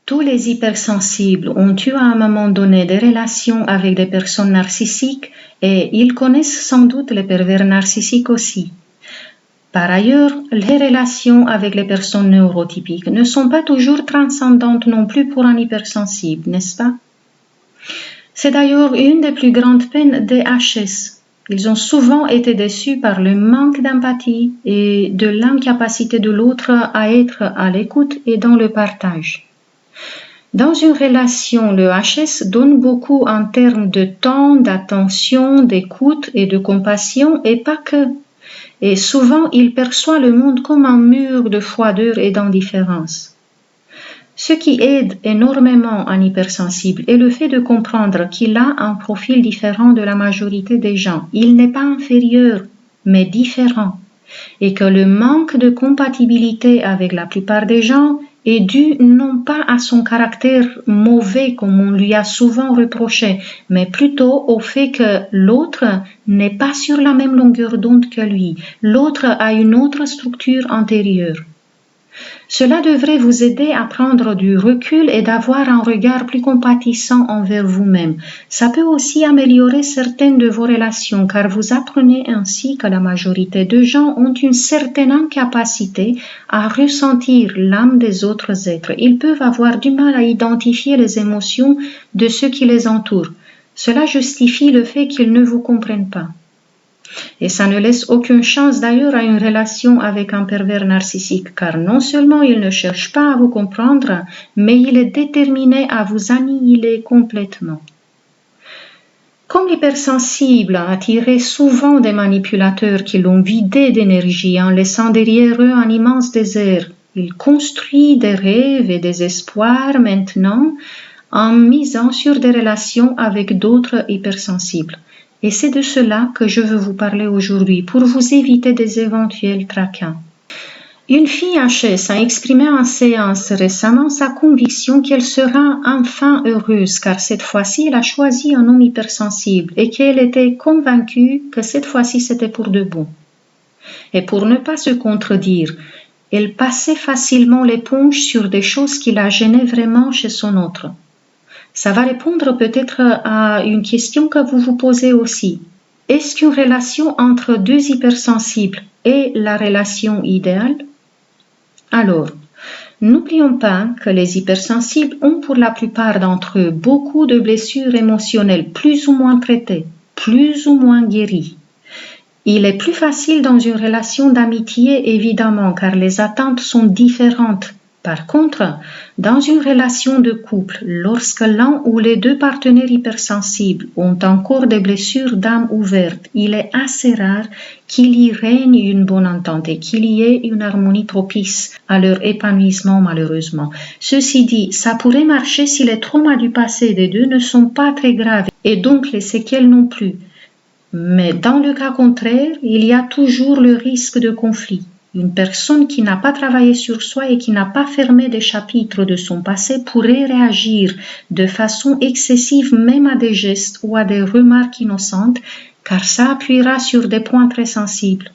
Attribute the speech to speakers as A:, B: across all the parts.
A: Tous les hypersensibles ont eu à un moment donné des relations avec des personnes narcissiques et ils connaissent sans doute les pervers narcissiques aussi. Par ailleurs, les relations avec les personnes neurotypiques ne sont pas toujours transcendantes non plus pour un hypersensible, n'est-ce pas? C'est d'ailleurs une des plus grandes peines des HS. Ils ont souvent été déçus par le manque d'empathie et de l'incapacité de l'autre à être à l'écoute et dans le partage. Dans une relation, le HS donne beaucoup en termes de temps, d'attention, d'écoute et de compassion, et pas que. Et souvent, il perçoit le monde comme un mur de froideur et d'indifférence. Ce qui aide énormément un hypersensible est le fait de comprendre qu'il a un profil différent de la majorité des gens. Il n'est pas inférieur, mais différent. Et que le manque de compatibilité avec la plupart des gens est dû non pas à son caractère mauvais comme on lui a souvent reproché, mais plutôt au fait que l'autre n'est pas sur la même longueur d'onde que lui. L'autre a une autre structure antérieure. Cela devrait vous aider à prendre du recul et d'avoir un regard plus compatissant envers vous-même. Ça peut aussi améliorer certaines de vos relations car vous apprenez ainsi que la majorité de gens ont une certaine incapacité à ressentir l'âme des autres êtres. Ils peuvent avoir du mal à identifier les émotions de ceux qui les entourent. Cela justifie le fait qu'ils ne vous comprennent pas. Et ça ne laisse aucune chance d'ailleurs à une relation avec un pervers narcissique, car non seulement il ne cherche pas à vous comprendre, mais il est déterminé à vous annihiler complètement. Comme l'hypersensible a attiré souvent des manipulateurs qui l'ont vidé d'énergie en laissant derrière eux un immense désert, il construit des rêves et des espoirs maintenant en misant sur des relations avec d'autres hypersensibles. Et c'est de cela que je veux vous parler aujourd'hui pour vous éviter des éventuels tracas. Une fille HS a exprimé en séance récemment sa conviction qu'elle sera enfin heureuse car cette fois-ci elle a choisi un homme hypersensible et qu'elle était convaincue que cette fois-ci c'était pour de bon. Et pour ne pas se contredire, elle passait facilement l'éponge sur des choses qui la gênaient vraiment chez son autre. Ça va répondre peut-être à une question que vous vous posez aussi. Est-ce qu'une relation entre deux hypersensibles est la relation idéale? Alors, n'oublions pas que les hypersensibles ont pour la plupart d'entre eux beaucoup de blessures émotionnelles plus ou moins traitées, plus ou moins guéries. Il est plus facile dans une relation d'amitié évidemment car les attentes sont différentes. Par contre, dans une relation de couple, lorsque l'un ou les deux partenaires hypersensibles ont encore des blessures d'âme ouvertes, il est assez rare qu'il y règne une bonne entente et qu'il y ait une harmonie propice à leur épanouissement malheureusement. Ceci dit, ça pourrait marcher si les traumas du passé des deux ne sont pas très graves et donc les séquelles non plus. Mais dans le cas contraire, il y a toujours le risque de conflit. Une personne qui n'a pas travaillé sur soi et qui n'a pas fermé des chapitres de son passé pourrait réagir de façon excessive même à des gestes ou à des remarques innocentes, car ça appuiera sur des points très sensibles.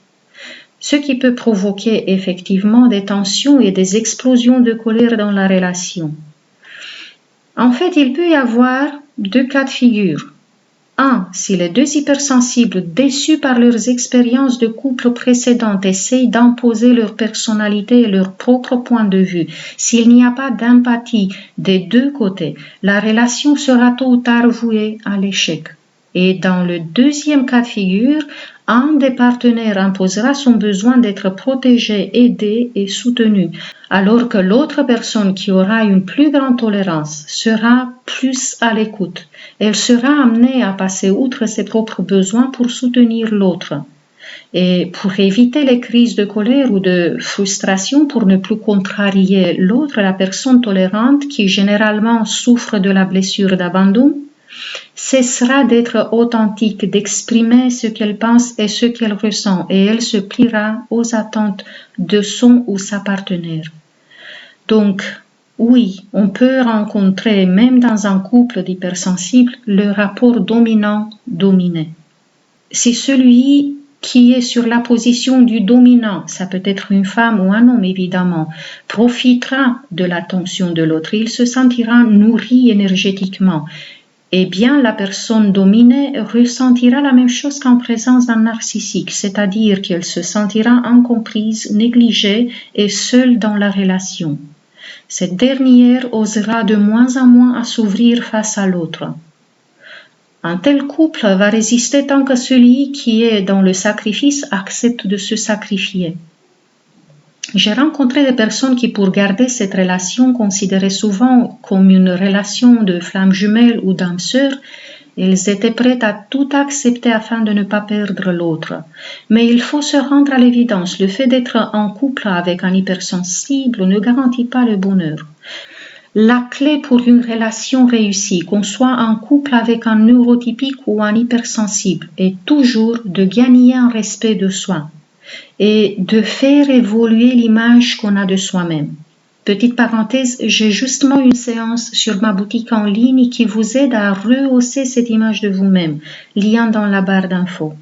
A: Ce qui peut provoquer effectivement des tensions et des explosions de colère dans la relation. En fait, il peut y avoir deux cas de figure. 1. Si les deux hypersensibles, déçus par leurs expériences de couple précédentes, essayent d'imposer leur personnalité et leur propre point de vue, s'il n'y a pas d'empathie des deux côtés, la relation sera tôt ou tard vouée à l'échec. Et dans le deuxième cas de figure, un des partenaires imposera son besoin d'être protégé, aidé et soutenu, alors que l'autre personne qui aura une plus grande tolérance sera plus à l'écoute. Elle sera amenée à passer outre ses propres besoins pour soutenir l'autre. Et pour éviter les crises de colère ou de frustration, pour ne plus contrarier l'autre, la personne tolérante qui généralement souffre de la blessure d'abandon, cessera d'être authentique, d'exprimer ce qu'elle pense et ce qu'elle ressent, et elle se pliera aux attentes de son ou sa partenaire. Donc, oui, on peut rencontrer, même dans un couple d'hypersensibles, le rapport dominant-dominé. Si celui qui est sur la position du dominant, ça peut être une femme ou un homme évidemment, profitera de l'attention de l'autre, il se sentira nourri énergétiquement. Eh bien, la personne dominée ressentira la même chose qu'en présence d'un narcissique, c'est-à-dire qu'elle se sentira incomprise, négligée et seule dans la relation. Cette dernière osera de moins en moins à s'ouvrir face à l'autre. Un tel couple va résister tant que celui qui est dans le sacrifice accepte de se sacrifier. J'ai rencontré des personnes qui, pour garder cette relation considérée souvent comme une relation de flamme jumelle ou d'âme sœur, elles étaient prêtes à tout accepter afin de ne pas perdre l'autre. Mais il faut se rendre à l'évidence, le fait d'être en couple avec un hypersensible ne garantit pas le bonheur. La clé pour une relation réussie, qu'on soit en couple avec un neurotypique ou un hypersensible, est toujours de gagner un respect de soi et de faire évoluer l'image qu'on a de soi-même. Petite parenthèse, j'ai justement une séance sur ma boutique en ligne qui vous aide à rehausser cette image de vous-même, lien dans la barre d'infos.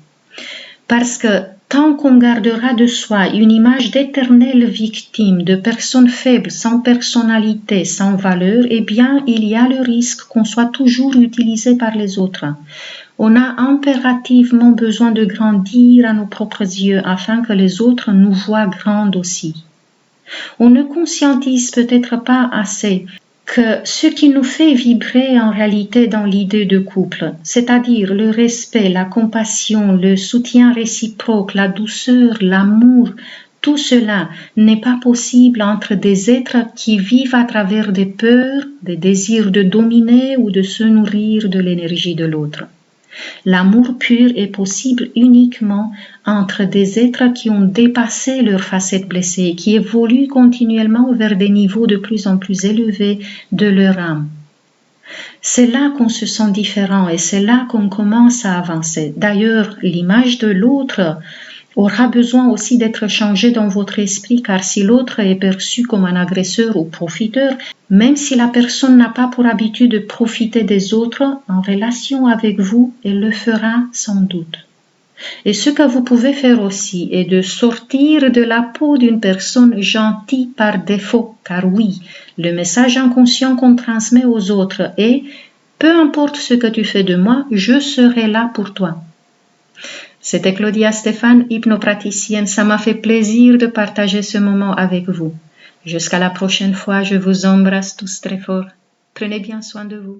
A: Parce que tant qu'on gardera de soi une image d'éternelle victime, de personne faible, sans personnalité, sans valeur, eh bien, il y a le risque qu'on soit toujours utilisé par les autres. On a impérativement besoin de grandir à nos propres yeux afin que les autres nous voient grandes aussi. On ne conscientise peut-être pas assez que ce qui nous fait vibrer en réalité dans l'idée de couple, c'est-à-dire le respect, la compassion, le soutien réciproque, la douceur, l'amour, tout cela n'est pas possible entre des êtres qui vivent à travers des peurs, des désirs de dominer ou de se nourrir de l'énergie de l'autre. L'amour pur est possible uniquement entre des êtres qui ont dépassé leurs facettes blessées, qui évoluent continuellement vers des niveaux de plus en plus élevés de leur âme. C'est là qu'on se sent différent et c'est là qu'on commence à avancer. D'ailleurs, l'image de l'autre aura besoin aussi d'être changée dans votre esprit, car si l'autre est perçu comme un agresseur ou profiteur, même si la personne n'a pas pour habitude de profiter des autres, en relation avec vous, elle le fera sans doute. Et ce que vous pouvez faire aussi est de sortir de la peau d'une personne gentille par défaut, car oui, le message inconscient qu'on transmet aux autres est « peu importe ce que tu fais de moi, je serai là pour toi ». C'était Claudia Stéphane, hypnopraticienne. Ça m'a fait plaisir de partager ce moment avec vous. Jusqu'à la prochaine fois, je vous embrasse tous très fort. Prenez bien soin de vous.